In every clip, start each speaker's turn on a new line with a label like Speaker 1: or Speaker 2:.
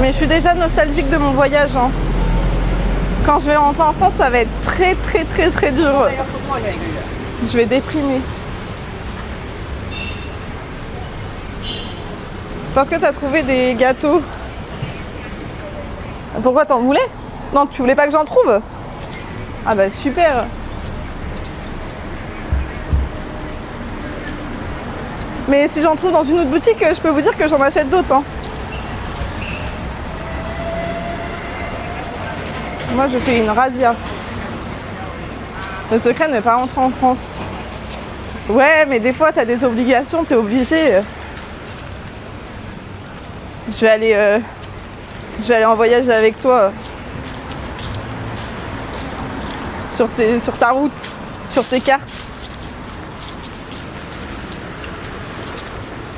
Speaker 1: Mais je suis déjà nostalgique de mon voyage. Hein. Quand je vais rentrer en France, ça va être très dur. Je vais déprimer. Parce que t'as trouvé des gâteaux. Pourquoi t'en voulais? Non, tu voulais pas que j'en trouve? Ah bah super. Mais si j'en trouve dans une autre boutique, je peux vous dire que j'en achète d'autres. Hein. Moi, je fais une razzia. Le secret n'est pas rentrer en France. Ouais, mais des fois, t'as des obligations, t'es obligé. Je vais aller en voyage avec toi. Sur ta route, sur tes cartes.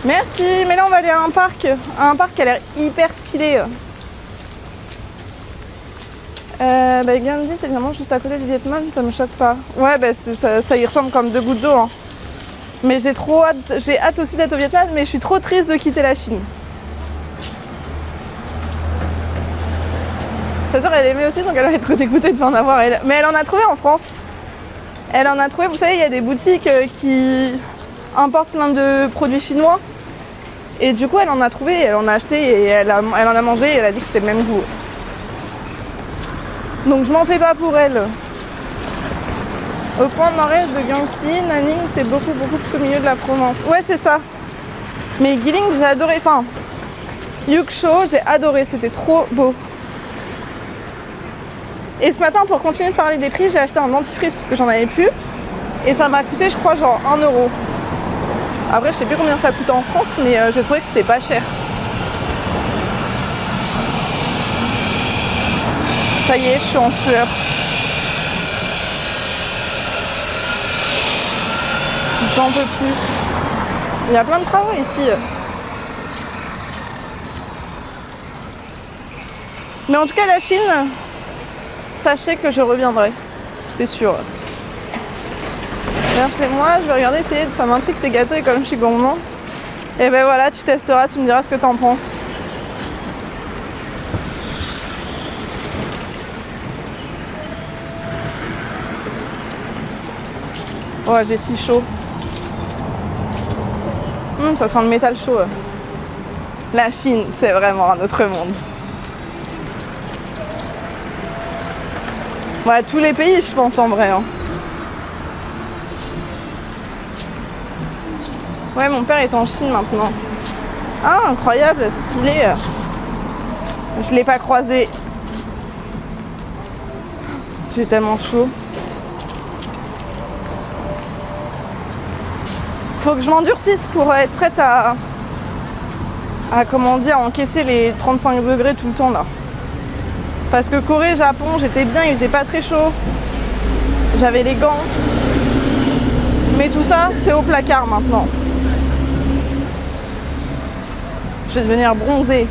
Speaker 1: Merci, mais là on va aller à un parc qui a l'air hyper stylé. Gandhi, c'est vraiment juste à côté du Vietnam, ça me choque pas. Ouais, ça y ressemble comme deux gouttes d'eau. Hein. Mais j'ai hâte aussi d'être au Vietnam, mais je suis trop triste de quitter la Chine. Ta soeur elle aimait aussi, donc elle va être dégoûtée de pas en avoir. Mais elle en a trouvé en France. Elle en a trouvé, vous savez, il y a des boutiques qui importent plein de produits chinois. Et du coup, elle en a trouvé, elle en a acheté et elle en a mangé et elle a dit que c'était le même goût. Donc je m'en fais pas pour elle. Au point nord-est de Gyeongsi, Nanning, c'est beaucoup plus au milieu de la Provence. Ouais, c'est ça. Mais Guilin, j'ai adoré. Enfin, Yuksho, j'ai adoré, c'était trop beau. Et ce matin, pour continuer de parler des prix, j'ai acheté un dentifrice parce que j'en avais plus. Et ça m'a coûté, je crois, genre 1 €. Après, je sais plus combien ça coûte en France, mais j'ai trouvé que c'était pas cher. Ça y est, je suis en sueur. J'en peux plus. Il y a plein de travaux ici. Mais en tout cas, la Chine, sachez que je reviendrai. C'est sûr. Viens chez moi, je vais regarder, ça m'intrigue tes gâteaux et comme je suis gourmand. Et ben voilà, tu testeras, tu me diras ce que t'en penses. Oh, j'ai si chaud. Ça sent le métal chaud. La Chine, c'est vraiment un autre monde. Ouais, tous les pays, je pense, en vrai. Hein. Ouais, mon père est en Chine maintenant. Ah, incroyable, stylé. Je l'ai pas croisé. J'ai tellement chaud. Faut que je m'endurcisse pour être prête à comment dire, encaisser les 35 degrés tout le temps là. Parce que Corée, Japon, j'étais bien, il faisait pas très chaud. J'avais les gants. Mais tout ça, c'est au placard maintenant. Je vais devenir bronzée.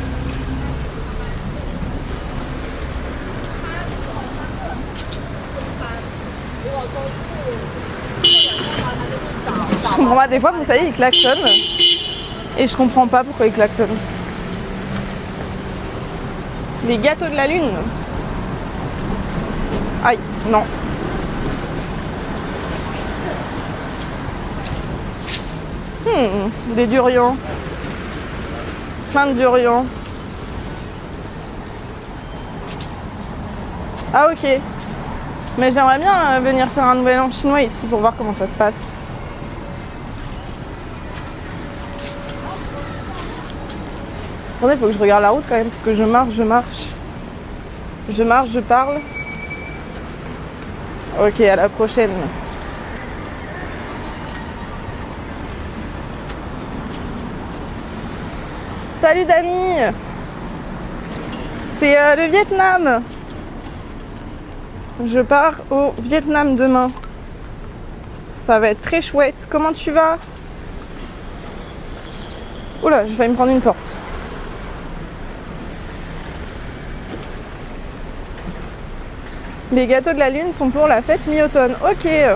Speaker 1: Je comprends pas, des fois, vous savez, ils klaxonnent. Et je comprends pas pourquoi ils klaxonnent. Les gâteaux de la lune. Aïe, non. Des durians. Plein de durians. Ah ok. Mais j'aimerais bien venir faire un nouvel an chinois ici pour voir comment ça se passe. Attendez, il faut que je regarde la route quand même, parce que je marche. Je marche, je parle. Ok, à la prochaine. Salut Dani. C'est le Vietnam. Je pars au Vietnam demain. Ça va être très chouette. Comment tu vas? Oula, je vais me prendre une porte. Les gâteaux de la lune sont pour la fête mi-automne. Ok. Mais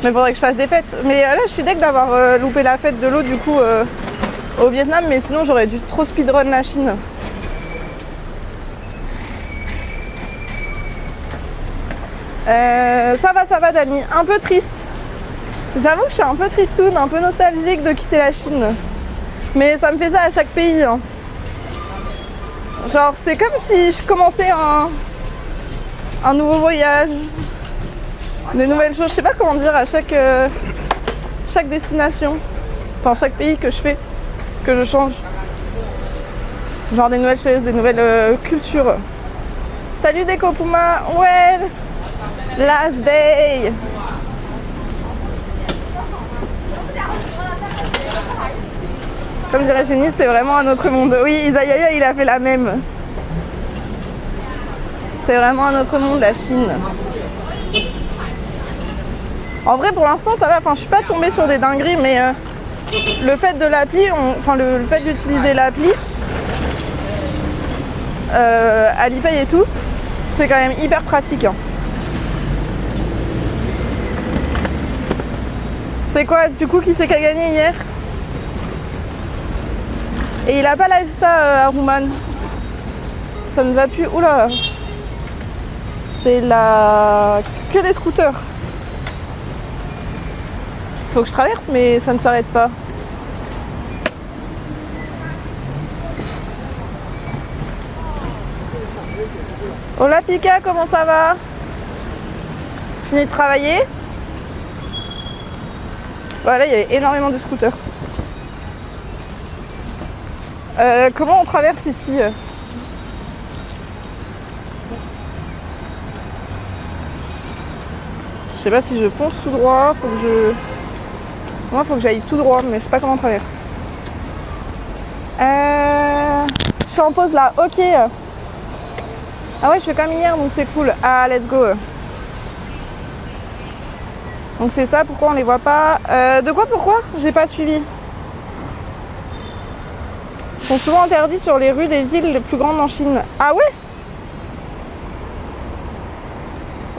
Speaker 1: il faudrait que je fasse des fêtes. Mais là, je suis deg d'avoir loupé la fête de l'eau du coup au Vietnam. Mais sinon, j'aurais dû trop speedrun la Chine. Ça va Dani, un peu triste. J'avoue que je suis un peu tristoune, un peu nostalgique de quitter la Chine. Mais ça me fait ça à chaque pays. Hein. Genre c'est comme si je commençais un nouveau voyage, des nouvelles choses. Je sais pas comment dire à chaque destination, enfin chaque pays que je fais, que je change. Genre des nouvelles choses, des nouvelles cultures. Salut Déco Puma, ouais, last day. Comme dirait chez Nice, c'est vraiment un autre monde. Oui, Isaiah, il a fait la même. C'est vraiment un autre monde, la Chine. En vrai, pour l'instant, ça va. Enfin, je suis pas tombée sur des dingueries, mais le fait de l'appli, enfin le fait d'utiliser l'appli, Alipay et tout, c'est quand même hyper pratique. Hein. C'est quoi, du coup, qui c'est qui a gagné hier? Et il a pas live ça, Aruman. Ça ne va plus. Oula. C'est que des scooters. Faut que je traverse, mais ça ne s'arrête pas. Hola Pika, comment ça va? Fini de travailler? Voilà, il y avait énormément de scooters. Comment on traverse ici? Je sais pas si je fonce tout droit, Moi, faut que j'aille tout droit, mais je sais pas comment on traverse. Je suis en pause là, ok. Ah ouais, je fais comme hier, donc c'est cool. Ah, let's go. Donc c'est ça, pourquoi on les voit pas? De quoi, pourquoi? J'ai pas suivi. Ils sont souvent interdits sur les rues des villes les plus grandes en Chine. Ah ouais?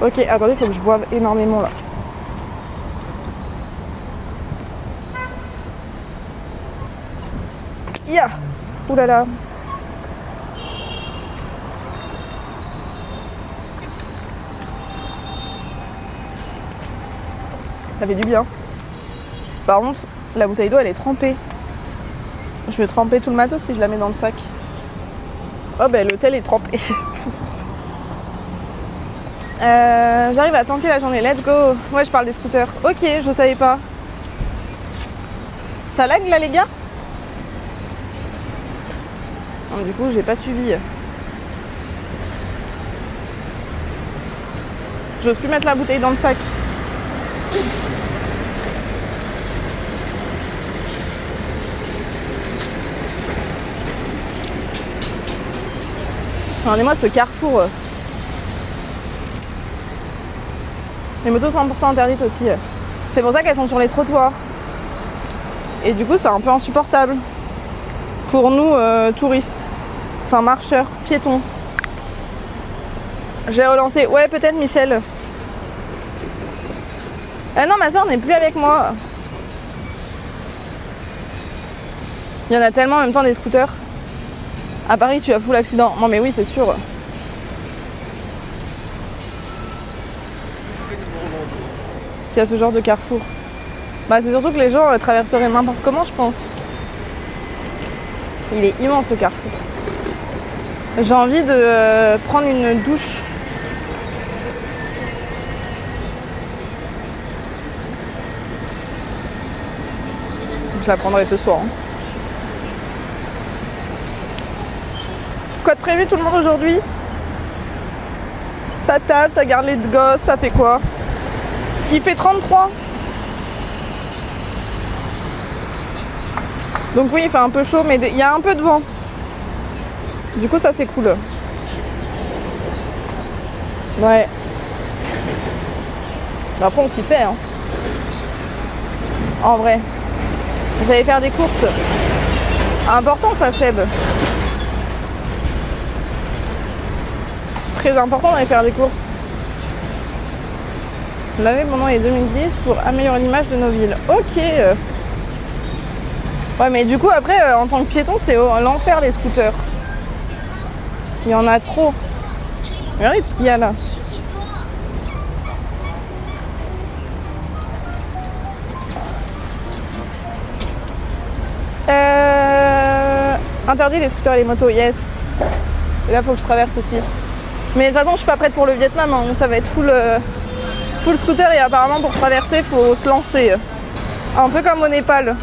Speaker 1: Ok, attendez, il faut que je boive énormément là. Ya! Ouh là là. Ça fait du bien. Par contre, la bouteille d'eau elle est trempée. Je vais tremper tout le matos si je la mets dans le sac. Oh ben l'hôtel est trempé. J'arrive à tanker la journée, let's go. Ouais, je parle des scooters. Ok, je savais pas. Ça lag là les gars? Donc, du coup j'ai pas suivi. J'ose plus mettre la bouteille dans le sac. Regardez-moi ce carrefour. Les motos 100% interdites aussi. C'est pour ça qu'elles sont sur les trottoirs. Et du coup c'est un peu insupportable. Pour nous touristes. Enfin marcheurs, piétons. Je vais relancer. Ouais peut-être Michel. Non ma soeur n'est plus avec moi. Il y en a tellement en même temps des scooters. À Paris tu as full accident. Non mais oui c'est sûr. S'il y a ce genre de carrefour. Bah c'est surtout que les gens traverseraient n'importe comment je pense. Il est immense le carrefour. J'ai envie de prendre une douche. Je la prendrai ce soir. Hein. Quoi de prévu tout le monde aujourd'hui? Ça tape, ça garde les gosses, ça fait quoi? Il fait 33. Donc oui, il fait un peu chaud, mais il y a un peu de vent. Du coup, ça c'est cool. Ouais. Après, on s'y fait, hein. En vrai. J'allais faire des courses. Important ça, Seb. Très important d'aller faire des courses. Laver pendant les 2010 pour améliorer l'image de nos villes. Ok. Ouais, mais du coup, après, en tant que piéton, c'est l'enfer les scooters. Il y en a trop. Regardez tout ce qu'il y a là. Interdit les scooters et les motos, yes. Et là, faut que je traverse aussi. Mais de toute façon, je suis pas prête pour le Vietnam, hein, où ça va être full scooter et apparemment pour traverser, faut se lancer. Un peu comme au Népal.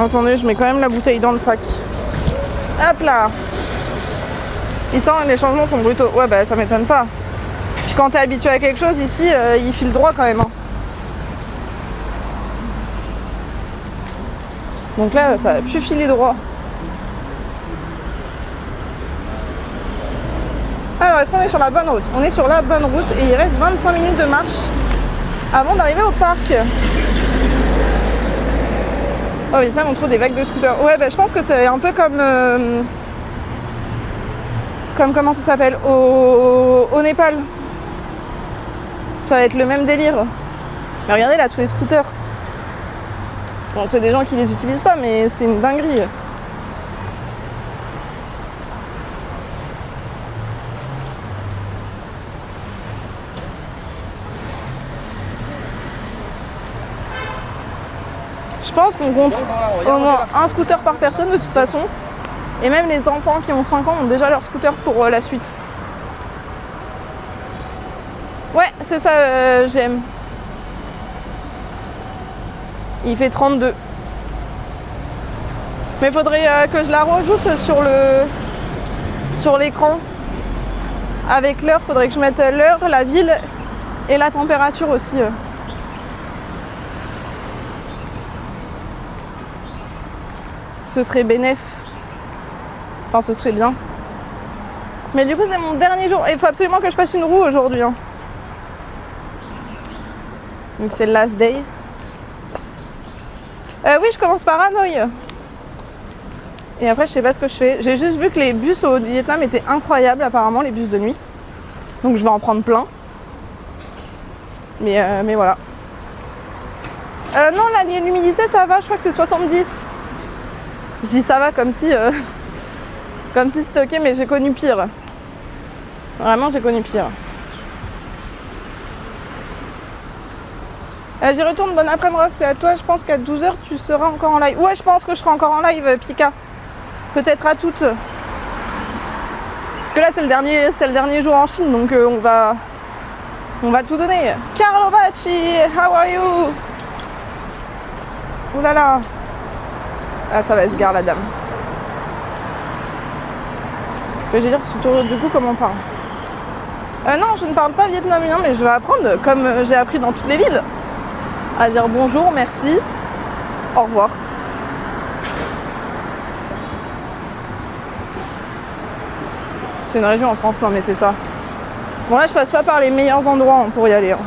Speaker 1: Attendez, je mets quand même la bouteille dans le sac. Hop là. Il sent les changements sont brutaux. Ouais, bah ça m'étonne pas. Puis quand t'es habitué à quelque chose, ici, il file droit quand même. Hein. Donc là, ça va plus filer droit. Alors, est-ce qu'on est sur la bonne route? On est sur la bonne route et il reste 25 minutes de marche avant d'arriver au parc. Oh, au Vietnam, on trouve des vagues de scooters. Ouais, bah, je pense que c'est un peu comme comment ça s'appelle au Népal. Ça va être le même délire. Mais regardez là, tous les scooters. Bon, c'est des gens qui les utilisent pas, mais c'est une dinguerie. Je pense qu'on compte au moins un scooter par personne de toute façon. Et même les enfants qui ont 5 ans ont déjà leur scooter pour la suite. Ouais, c'est ça, j'aime. Il fait 32. Mais il faudrait que je la rajoute sur l'écran. Avec l'heure, faudrait que je mette l'heure, la ville et la température aussi. Ce serait bénéf. Enfin, ce serait bien. Mais du coup, c'est mon dernier jour. Et il faut absolument que je fasse une roue aujourd'hui. Hein. Donc c'est le last day. Oui, je commence par Hanoï. Et après, je sais pas ce que je fais. J'ai juste vu que les bus au Vietnam étaient incroyables, apparemment, les bus de nuit. Donc je vais en prendre plein. Mais voilà. Non, là, l'humidité, ça va. Je crois que c'est 70. Je dis ça va comme si c'était ok, mais j'ai connu pire. Vraiment, j'ai connu pire. J'y retourne, bon après-midi, c'est à toi. Je pense qu'à 12h, tu seras encore en live. Ouais, je pense que je serai encore en live, Pika. Peut-être à toutes. Parce que là, c'est le dernier jour en Chine, donc on va tout donner. Carlo Bacci, how are you? Ouh là là. Ah, ça va se gare la dame. Ce que je veux dire, du coup, comment on parle? Non, je ne parle pas vietnamien, mais je vais apprendre, comme j'ai appris dans toutes les villes, à dire bonjour, merci, au revoir. C'est une région en France, non mais c'est ça. Bon là, je passe pas par les meilleurs endroits pour y aller. Hein.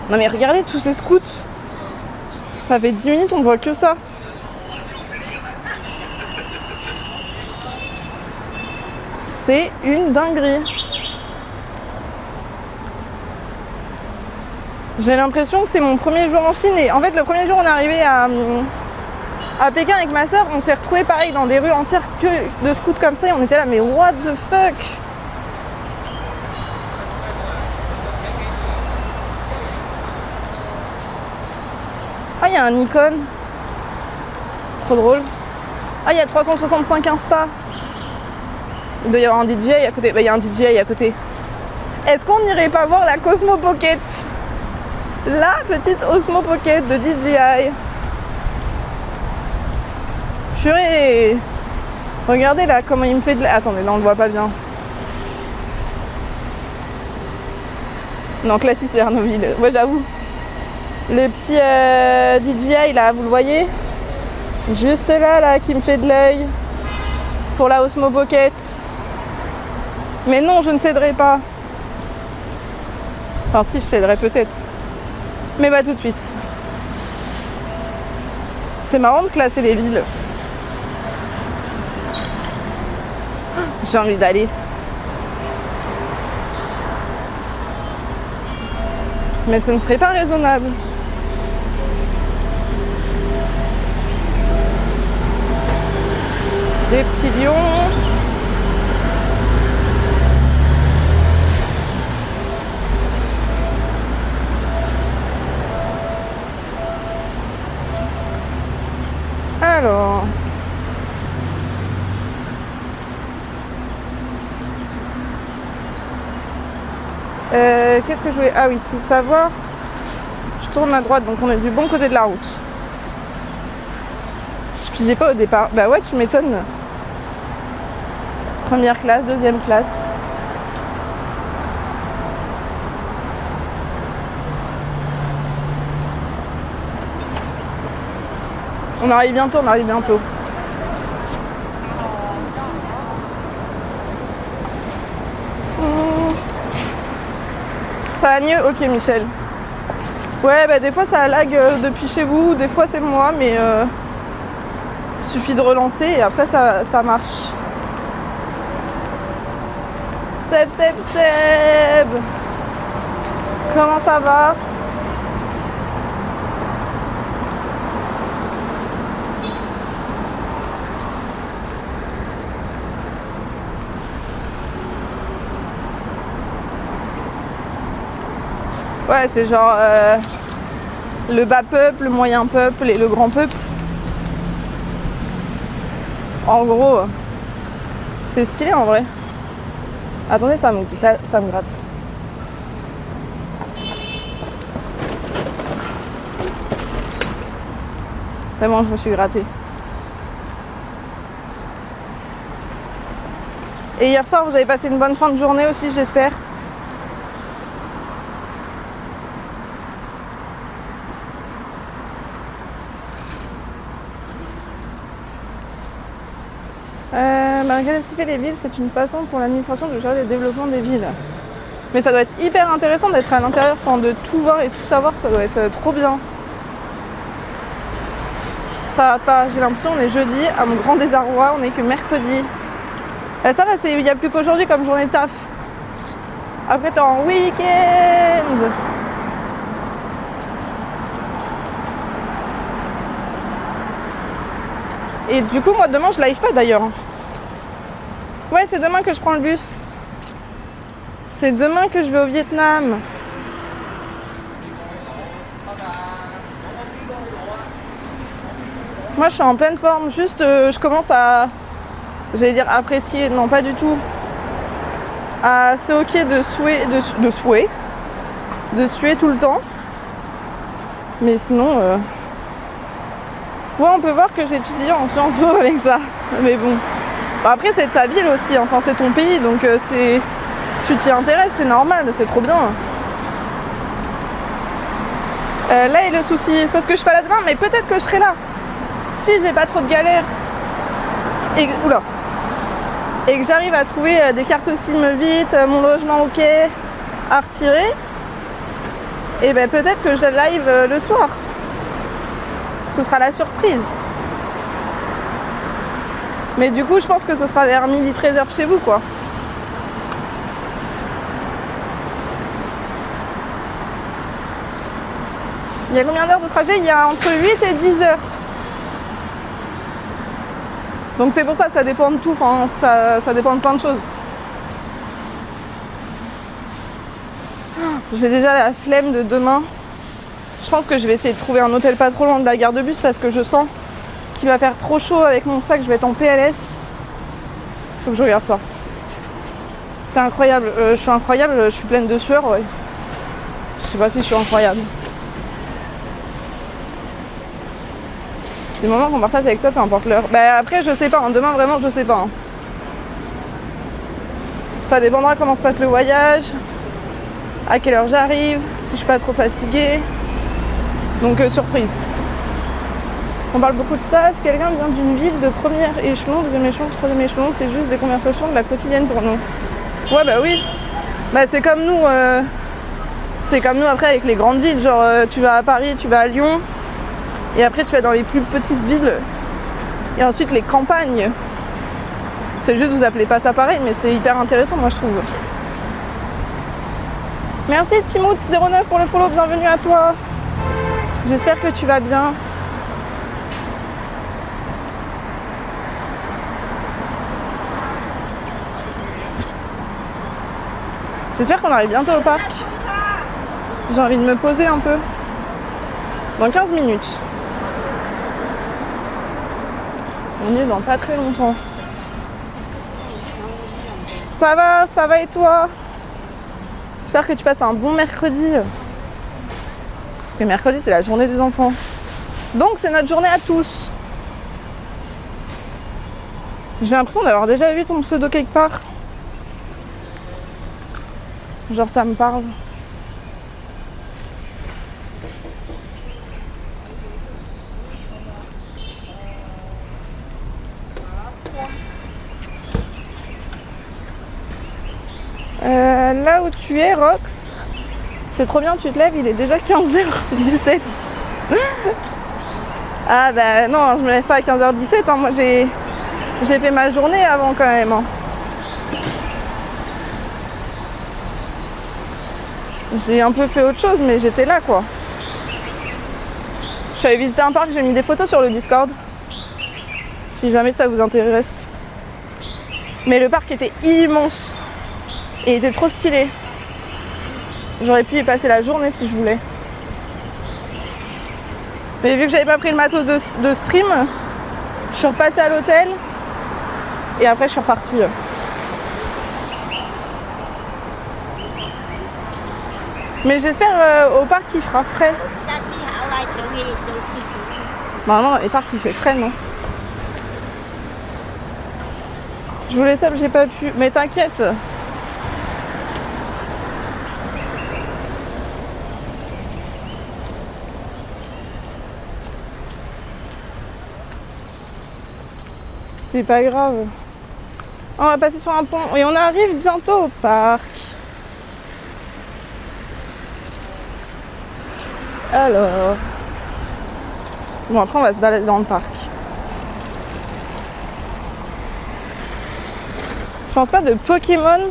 Speaker 1: Non mais regardez tous ces scouts. Ça fait 10 minutes, on voit que ça. C'est une dinguerie. J'ai l'impression que c'est mon premier jour en Chine. Et en fait, le premier jour, on est arrivé à Pékin avec ma soeur. On s'est retrouvés pareil dans des rues entières que de scouts comme ça. Et on était là, mais what the fuck? Ah, il y a un icône. Trop drôle. Ah, il y a 365 Insta. Il doit y avoir un DJI à côté. Bah, il y a un DJI à côté. Est-ce qu'on n'irait pas voir la Cosmo Pocket? La petite Osmo Pocket de DJI. Purée. Regardez là comment il me fait de la... Attendez, là on le voit pas bien. Donc là si c'est Arnaudville. Ouais, j'avoue. Le petit DJI là, vous le voyez? Juste là qui me fait de l'œil. Pour la Osmo Pocket. Mais non, je ne céderai pas. Enfin si, je céderai peut-être. Mais pas tout de suite. C'est marrant de classer les villes. J'ai envie d'aller. Mais ce ne serait pas raisonnable. Des petits lions. Alors. Qu'est-ce que je voulais... Ah oui, c'est savoir. Je tourne à droite, donc on est du bon côté de la route. Je pigeais pas au départ. Bah ouais, tu m'étonnes. Première classe, deuxième classe. On arrive bientôt, on arrive bientôt. Ça va mieux? Ok, Michel. Ouais, bah des fois ça lag depuis chez vous, des fois c'est moi, mais suffit de relancer et après ça marche. Seb, comment ça va? Ouais, c'est genre le bas peuple, le moyen peuple et le grand peuple. En gros, c'est stylé en vrai. Attendez, ça me gratte. C'est bon, je me suis grattée. Et hier soir, vous avez passé une bonne fin de journée aussi, j'espère. Diversifier les villes, c'est une façon pour l'administration de gérer le développement des villes. Mais ça doit être hyper intéressant d'être à l'intérieur, de tout voir et tout savoir, ça doit être trop bien. Ça va pas, j'ai l'impression, on est jeudi, à mon grand désarroi, on est que mercredi. Ça va, il n'y a plus qu'aujourd'hui comme journée de taf. Après t'es en week-end. Et du coup, moi demain, je live pas d'ailleurs. Ouais, c'est demain que je prends le bus. C'est demain que je vais au Vietnam. Moi, je suis en pleine forme. Juste, je commence à... J'allais dire apprécier. Non, pas du tout. C'est ok de suer tout le temps. Mais sinon... Ouais, on peut voir que j'étudie en Sciences Po avec ça. Mais bon... Après, c'est ta ville aussi, enfin c'est ton pays, donc tu t'y intéresses, c'est normal, c'est trop bien. Là est le souci, parce que je suis pas là demain, mais peut-être que je serai là. Si j'ai pas trop de galères et que j'arrive à trouver des cartes SIM vite, mon logement ok, à retirer, et ben peut-être que je live le soir. Ce sera la surprise. Mais du coup, je pense que ce sera vers 12h-13h chez vous, quoi. Il y a combien d'heures de trajet? Il y a entre 8 et 10 heures. Donc c'est pour ça, ça dépend de tout, enfin, ça dépend de plein de choses. J'ai déjà la flemme de demain. Je pense que je vais essayer de trouver un hôtel pas trop loin de la gare de bus parce que je sens qu'il va faire trop chaud avec mon sac, je vais être en PLS. Faut que je regarde ça. C'est incroyable, je suis incroyable, je suis pleine de sueur, ouais. Je sais pas si je suis incroyable. Les moments qu'on partage avec toi, peu importe l'heure. Bah après, je sais pas, hein. Demain vraiment, je sais pas. Hein. Ça dépendra comment se passe le voyage, à quelle heure j'arrive, si je suis pas trop fatiguée. Donc surprise. On parle beaucoup de ça, si quelqu'un vient d'une ville de premier échelon, deuxième échelon, troisième échelon, c'est juste des conversations de la quotidienne pour nous. Ouais bah oui. Bah c'est comme nous après avec les grandes villes, genre tu vas à Paris, tu vas à Lyon, et après tu vas dans les plus petites villes, et ensuite les campagnes. C'est juste, vous appelez pas ça pareil, mais c'est hyper intéressant moi je trouve. Merci Timoth09 pour le follow, bienvenue à toi. J'espère que tu vas bien. J'espère qu'on arrive bientôt au parc. J'ai envie de me poser un peu. Dans 15 minutes. On est dans pas très longtemps. Ça va et toi? J'espère que tu passes un bon mercredi. Parce que mercredi c'est la journée des enfants. Donc c'est notre journée à tous. J'ai l'impression d'avoir déjà vu ton pseudo quelque part. Genre ça me parle. Là où tu es, Rox, c'est trop bien, tu te lèves, il est déjà 15h17. Ah bah non, je me lève pas à 15h17, hein. Moi j'ai fait ma journée avant quand même. Hein. J'ai un peu fait autre chose, mais j'étais là quoi. Je suis allée visiter un parc, j'ai mis des photos sur le Discord. Si jamais ça vous intéresse. Mais le parc était immense. Et il était trop stylé. J'aurais pu y passer la journée si je voulais. Mais vu que j'avais pas pris le matos de stream, je suis repassée à l'hôtel. Et après je suis repartie. Mais j'espère au parc il fera frais. Bah non, les parcs il fait frais, non? Je voulais ça mais j'ai pas pu. Mais t'inquiète. C'est pas grave. On va passer sur un pont et on arrive bientôt au parc. Alors. Bon après on va se balader dans le parc. Je pense pas de Pokémon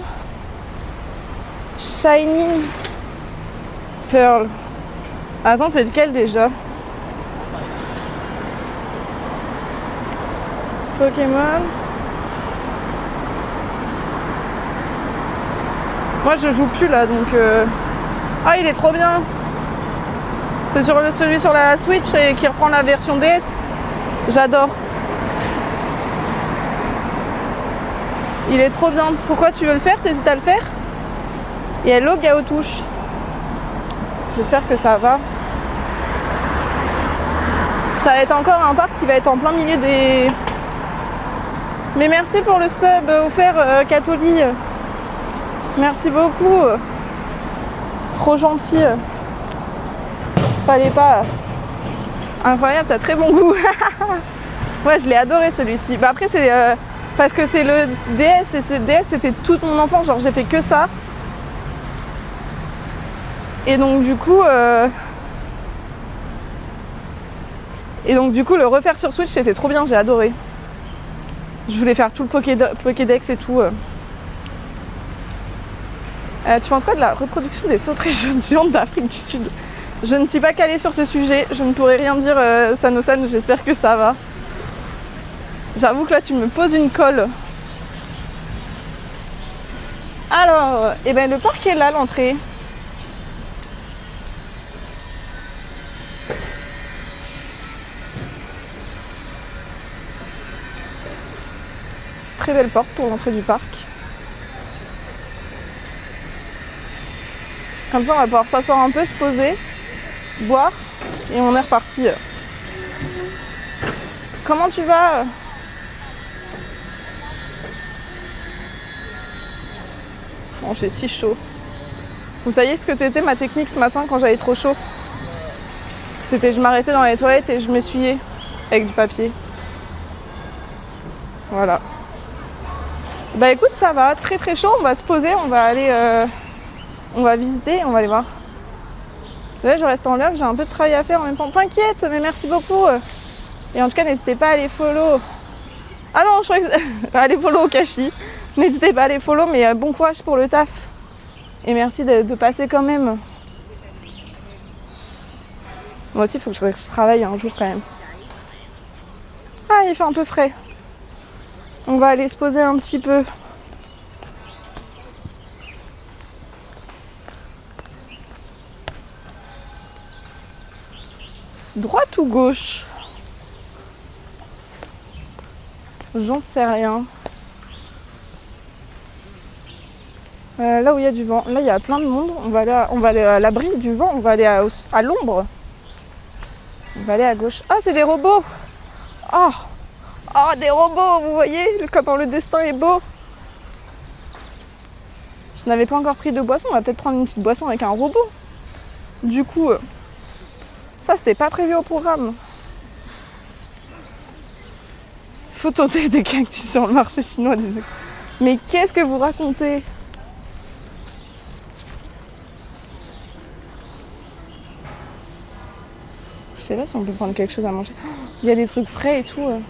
Speaker 1: Shining Pearl. Attends, c'est lequel déjà? Pokémon. Moi je joue plus là donc Ah il est trop bien. C'est sur celui sur la Switch et qui reprend la version DS. J'adore. Il est trop bien. Pourquoi tu veux le faire? T'hésites à le faire? Et hello Gaotouche. J'espère que ça va. Ça va être encore un parc qui va être en plein milieu des... Mais merci pour le sub offert Catoli. Merci beaucoup. Trop gentil. Fallait pas. Incroyable, t'as très bon goût. Ouais, je l'ai adoré celui-ci. Bah après c'est parce que c'est le DS et ce DS c'était toute mon enfance, genre j'ai fait que ça. Et donc du coup le refaire sur Switch c'était trop bien, j'ai adoré. Je voulais faire tout le Pokédex et tout. Tu penses quoi de la reproduction des sauterelles jaunes géantes d'Afrique du Sud? Je ne suis pas calée sur ce sujet, je ne pourrais rien dire Sanosan, j'espère que ça va. J'avoue que là tu me poses une colle. Alors, eh ben, le parc est là, l'entrée. Très belle porte pour l'entrée du parc. Comme ça on va pouvoir s'asseoir un peu, se poser, boire et on est reparti. Comment tu vas? Bon, j'ai si chaud. Vous saviez ce que t'étais ma technique ce matin quand j'avais trop chaud? C'était je m'arrêtais dans les toilettes et je m'essuyais avec du papier. Voilà. Bah écoute, ça va, très très chaud, on va se poser, on va aller... on va visiter, on va aller voir. Là, je reste en live, j'ai un peu de travail à faire en même temps. T'inquiète, mais merci beaucoup. Et en tout cas, n'hésitez pas à aller follow. Ah non, je croyais que... allez follow Okashi. N'hésitez pas à aller follow, mais bon courage pour le taf. Et merci de passer quand même. Moi aussi, il faut que je travaille un jour quand même. Ah, il fait un peu frais. On va aller se poser un petit peu. ou gauche? J'en sais rien. Là où il y a du vent. Là, il y a plein de monde. On va aller à l'abri du vent. On va aller à l'ombre. On va aller à gauche. Ah, c'est des robots! Oh! Oh, des robots! Vous voyez comment le destin est beau! Je n'avais pas encore pris de boisson. On va peut-être prendre une petite boisson avec un robot. Du coup, ça, c'était pas prévu au programme. Faut tenter des cactus sur le marché chinois. Mais qu'est-ce que vous racontez? Je sais pas si on peut prendre quelque chose à manger. Il y a des trucs frais et tout.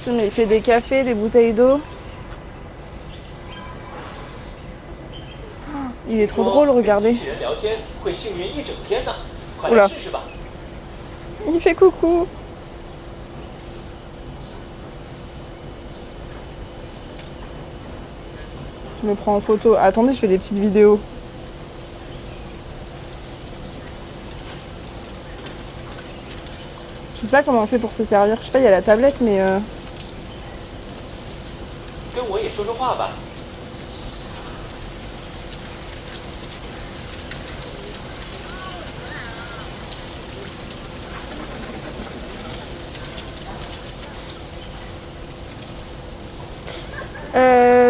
Speaker 1: Mais il fait des cafés, des bouteilles d'eau. Il est trop drôle, regardez. Oula. Il fait coucou. Je me prends en photo. Attendez, je fais des petites vidéos. Je sais pas comment on fait pour se servir. Je sais pas, il y a la tablette, mais...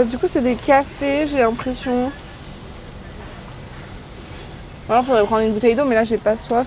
Speaker 1: du coup, c'est des cafés, j'ai l'impression. Voilà, faudrait prendre une bouteille d'eau, mais là, j'ai pas soif.